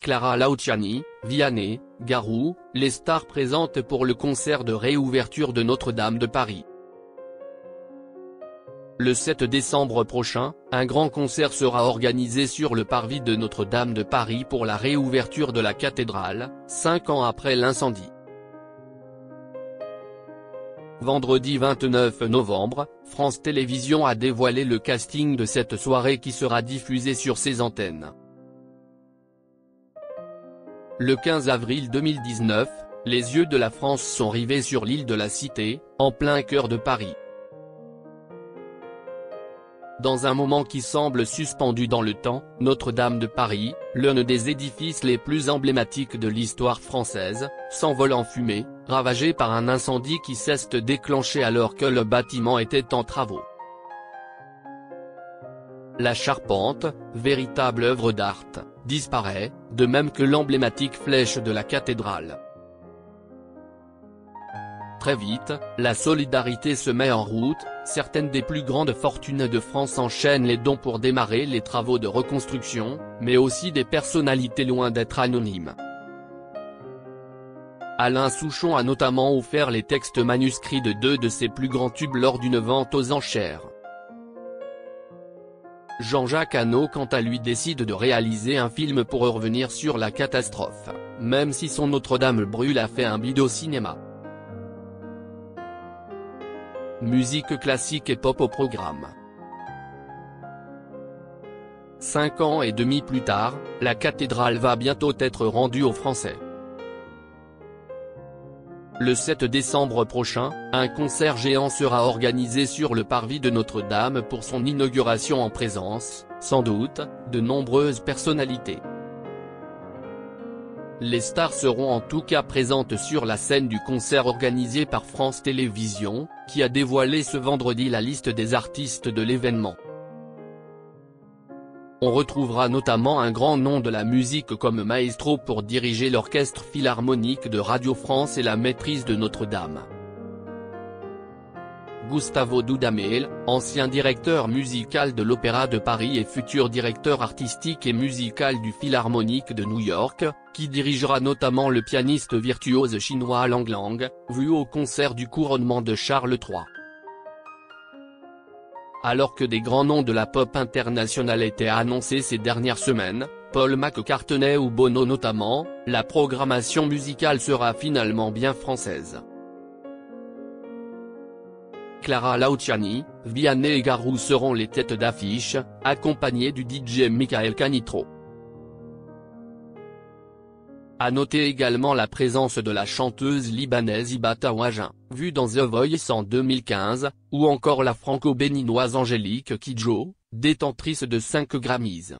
Clara Luciani, Vianney, Garou, les stars présentes pour le concert de réouverture de Notre-Dame de Paris. Le 7 décembre prochain, un grand concert sera organisé sur le parvis de Notre-Dame de Paris pour la réouverture de la cathédrale, 5 ans après l'incendie. Vendredi 29 novembre, France Télévisions a dévoilé le casting de cette soirée qui sera diffusée sur ses antennes. Le 15 avril 2019, les yeux de la France sont rivés sur l'île de la Cité, en plein cœur de Paris. Dans un moment qui semble suspendu dans le temps, Notre-Dame de Paris, l'un des édifices les plus emblématiques de l'histoire française, s'envole en fumée, ravagé par un incendie qui s'est déclenché alors que le bâtiment était en travaux. La charpente, véritable œuvre d'art, disparaît, de même que l'emblématique flèche de la cathédrale. Très vite, la solidarité se met en route, certaines des plus grandes fortunes de France enchaînent les dons pour démarrer les travaux de reconstruction, mais aussi des personnalités loin d'être anonymes. Alain Souchon a notamment offert les textes manuscrits de 2 de ses plus grands tubes lors d'une vente aux enchères. Jean-Jacques Hano quant à lui décide de réaliser un film pour revenir sur la catastrophe, même si son Notre-Dame brûle a fait un bid au cinéma. Musique classique et pop au programme. 5 ans et demi plus tard, la cathédrale va bientôt être rendue aux Français. Le 7 décembre prochain, un concert géant sera organisé sur le parvis de Notre-Dame pour son inauguration en présence, sans doute, de nombreuses personnalités. Les stars seront en tout cas présentes sur la scène du concert organisé par France Télévisions, qui a dévoilé ce vendredi la liste des artistes de l'événement. On retrouvera notamment un grand nom de la musique comme maestro pour diriger l'orchestre philharmonique de Radio France et la maîtrise de Notre-Dame. Gustavo Dudamel, ancien directeur musical de l'Opéra de Paris et futur directeur artistique et musical du Philharmonique de New York, qui dirigera notamment le pianiste virtuose chinois Lang Lang, vu au concert du couronnement de Charles III. Alors que des grands noms de la pop internationale étaient annoncés ces dernières semaines, Paul McCartney ou Bono notamment, la programmation musicale sera finalement bien française. Clara Luciani, Vianney et Garou seront les têtes d'affiche, accompagnés du DJ Michael Canitrot. À noter également la présence de la chanteuse libanaise Ibata Ouajen, vue dans The Voice en 2015, ou encore la franco-béninoise Angélique Kidjo, détentrice de 5 Grammys.